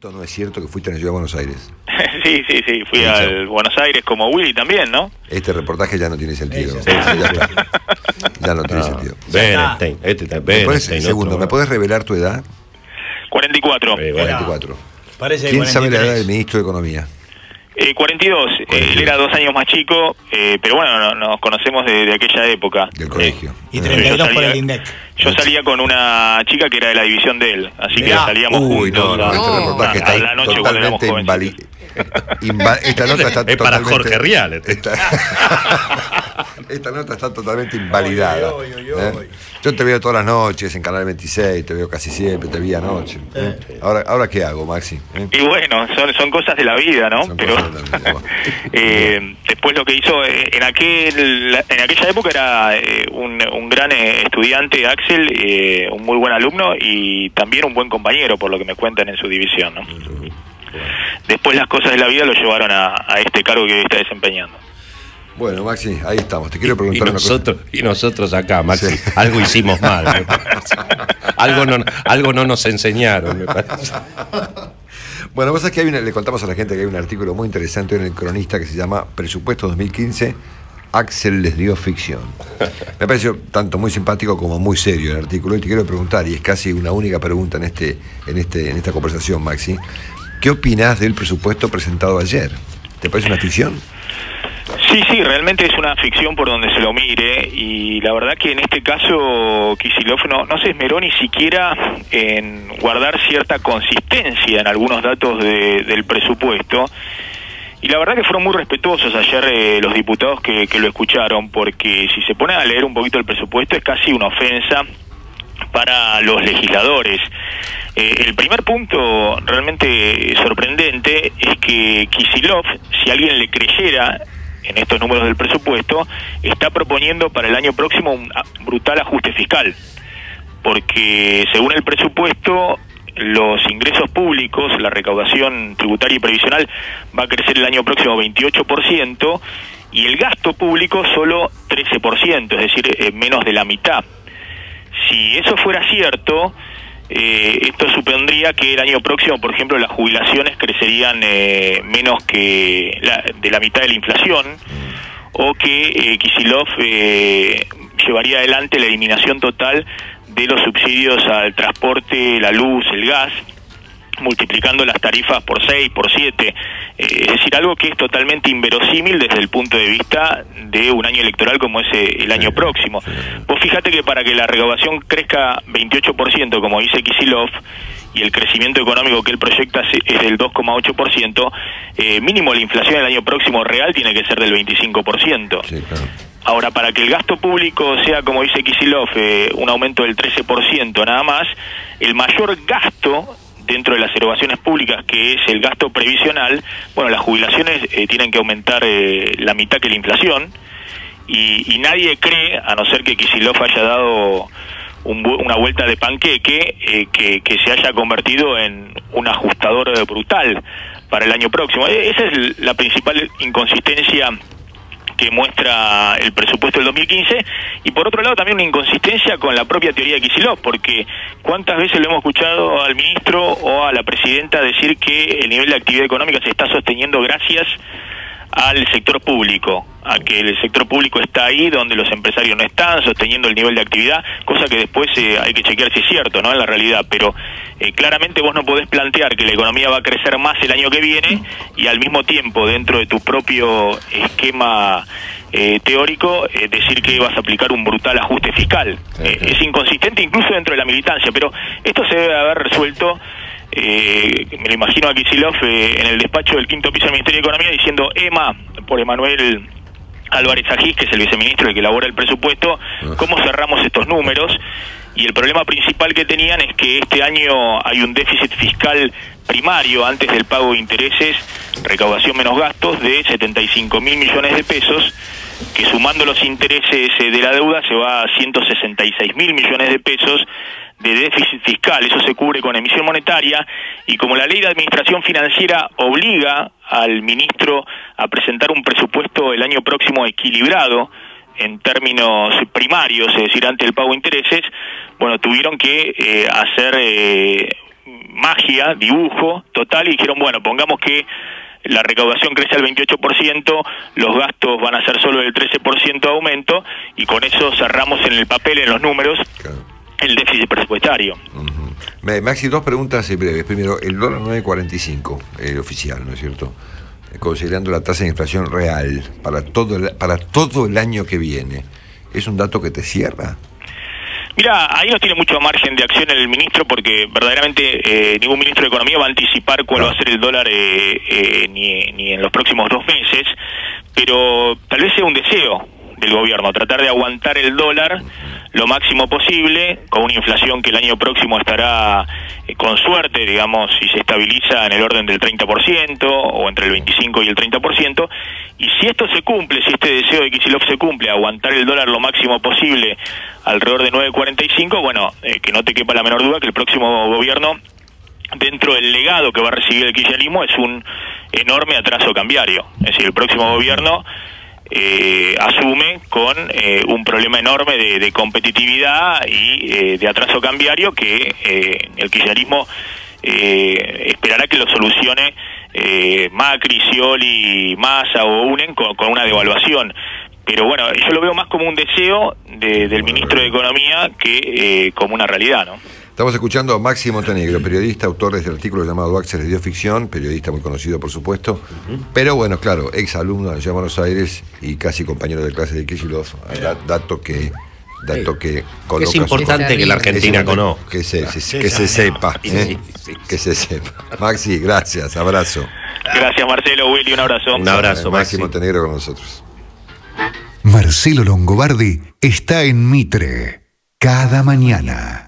Esto no es cierto que fuiste a la Ciudad de Buenos Aires. Sí, fui al Buenos Aires como Willy también, ¿no? Este reportaje ya no tiene sentido. Ya no tiene sentido. Segundo, ¿me puedes revelar tu edad? 44. 44. Parece ¿Quién sabe la edad del ministro de Economía? 42. Él era 2 años más chico, pero bueno, nos conocemos de aquella época. Del colegio. Y 32 por el INDEC. Yo salía con una chica que era de la división de él, así que salíamos juntos este reportaje a la noche cuando éramos jóvenes. Esta nota está es para Jorge Rial. Esta nota está totalmente invalidada. Yo te veo todas las noches en Canal 26, te veo casi siempre, te vi anoche. Ahora ¿qué hago, Maxi? Y bueno, son cosas de la vida, ¿no? Pero después lo que hizo en aquella época era un gran estudiante, Axel, un muy buen alumno y también un buen compañero, por lo que me cuentan en su división, ¿no? Después las cosas de la vida lo llevaron a este cargo que está desempeñando. Bueno, Maxi, ahí estamos. Te quiero preguntar una cosa. Y nosotros acá, Maxi, algo hicimos mal, me parece. Algo no nos enseñaron, me parece. Bueno, vos sabés que le contamos a la gente que hay un artículo muy interesante en El Cronista que se llama Presupuesto 2015, Axel les dio ficción. Me pareció tanto muy simpático como muy serio el artículo y te quiero preguntar, y es casi una única pregunta en esta conversación, Maxi, ¿qué opinás del presupuesto presentado ayer? ¿Te parece una ficción? Sí, realmente es una ficción por donde se lo mire y la verdad que en este caso Kicillof no se esmeró ni siquiera en guardar cierta consistencia en algunos datos del presupuesto y la verdad que fueron muy respetuosos ayer los diputados que lo escucharon, porque si se pone a leer un poquito el presupuesto es casi una ofensa para los legisladores. El primer punto realmente sorprendente es que Kicillof, si alguien le creyera en estos números del presupuesto, está proponiendo para el año próximo un brutal ajuste fiscal, porque según el presupuesto los ingresos públicos, la recaudación tributaria y previsional va a crecer el año próximo 28% y el gasto público solo 13%, es decir, menos de la mitad. Si eso fuera cierto, esto supondría que el año próximo, por ejemplo, las jubilaciones crecerían menos que de la mitad de la inflación, o que Kicillof llevaría adelante la eliminación total de los subsidios al transporte, la luz, el gas, multiplicando las tarifas por 6, por 7, es decir, algo que es totalmente inverosímil desde el punto de vista de un año electoral como es el año próximo. Vos fíjate que para que la recaudación crezca 28%, como dice Kicillof, y el crecimiento económico que él proyecta es del 2,8%, mínimo la inflación el año próximo real tiene que ser del 25%. Sí, claro. Ahora, para que el gasto público sea, como dice Kicillof, un aumento del 13% nada más, el mayor gasto dentro de las erogaciones públicas, que es el gasto previsional, bueno, las jubilaciones tienen que aumentar la mitad que la inflación, y nadie cree, a no ser que Kicillof haya dado una vuelta de panqueque, que se haya convertido en un ajustador brutal para el año próximo. Esa es la principal inconsistencia que muestra el presupuesto del 2015, y por otro lado también una inconsistencia con la propia teoría de Kicillof, porque cuántas veces lo hemos escuchado al ministro o a la presidenta decir que el nivel de actividad económica se está sosteniendo gracias al sector público, a que el sector público está ahí donde los empresarios no están, sosteniendo el nivel de actividad, cosa que después hay que chequear si es cierto, ¿no?, en la realidad, pero claramente vos no podés plantear que la economía va a crecer más el año que viene y al mismo tiempo, dentro de tu propio esquema teórico, decir que vas a aplicar un brutal ajuste fiscal. Es inconsistente incluso dentro de la militancia, pero esto se debe haber resuelto. Me lo imagino a Kicillof en el despacho del quinto piso del Ministerio de Economía diciendo EMA, por Emanuel Álvarez Agis, que es el viceministro el que elabora el presupuesto, cómo cerramos estos números. Y el problema principal que tenían es que este año hay un déficit fiscal primario antes del pago de intereses, recaudación menos gastos, de 75.000 millones de pesos, que sumando los intereses de la deuda se va a 166.000 millones de pesos de déficit fiscal. Eso se cubre con emisión monetaria, y como la ley de administración financiera obliga al ministro a presentar un presupuesto el año próximo equilibrado en términos primarios, es decir, ante el pago de intereses, bueno, tuvieron que hacer magia, dibujo total, y dijeron, bueno, pongamos que la recaudación crece al 28%, los gastos van a ser solo del 13% de aumento, y con eso cerramos en el papel, en los números, el déficit presupuestario. Maxi, dos preguntas breves. Primero, el dólar 9.45, el oficial, ¿no es cierto? Considerando la tasa de inflación real para todo el año que viene, ¿es un dato que te cierra? Mira, ahí no tiene mucho margen de acción el ministro, porque verdaderamente ningún ministro de Economía va a anticipar cuál va a ser el dólar ni en los próximos 2 meses, pero tal vez sea un deseo del gobierno, tratar de aguantar el dólar lo máximo posible, con una inflación que el año próximo estará, con suerte, digamos, si se estabiliza en el orden del 30%, o entre el 25 y el 30%, y si esto se cumple, si este deseo de Kicillof se cumple, aguantar el dólar lo máximo posible, alrededor de 9.45, bueno, que no te quepa la menor duda que el próximo gobierno, dentro del legado que va a recibir el kirchnerismo, es un enorme atraso cambiario. Es decir, el próximo gobierno asume con un problema enorme de competitividad y de atraso cambiario que el kirchnerismo esperará que lo solucione Macri, Scioli, Massa o UNEN con una devaluación. Pero bueno, yo lo veo más como un deseo del ministro de Economía que como una realidad, ¿no? Estamos escuchando a Maxi Montenegro, periodista, autor de este artículo llamado Axel les dio ficción, periodista muy conocido, por supuesto, pero bueno, claro, ex alumno de Buenos Aires y casi compañero de clase de Kicillof, dato que coloca. Es importante que la Argentina conozca. Que se sepa, que se sepa. Maxi, gracias, abrazo. Gracias, Marcelo, Willy, un abrazo. Un abrazo, Maxi Montenegro con nosotros. Marcelo Longobardi está en Mitre cada mañana.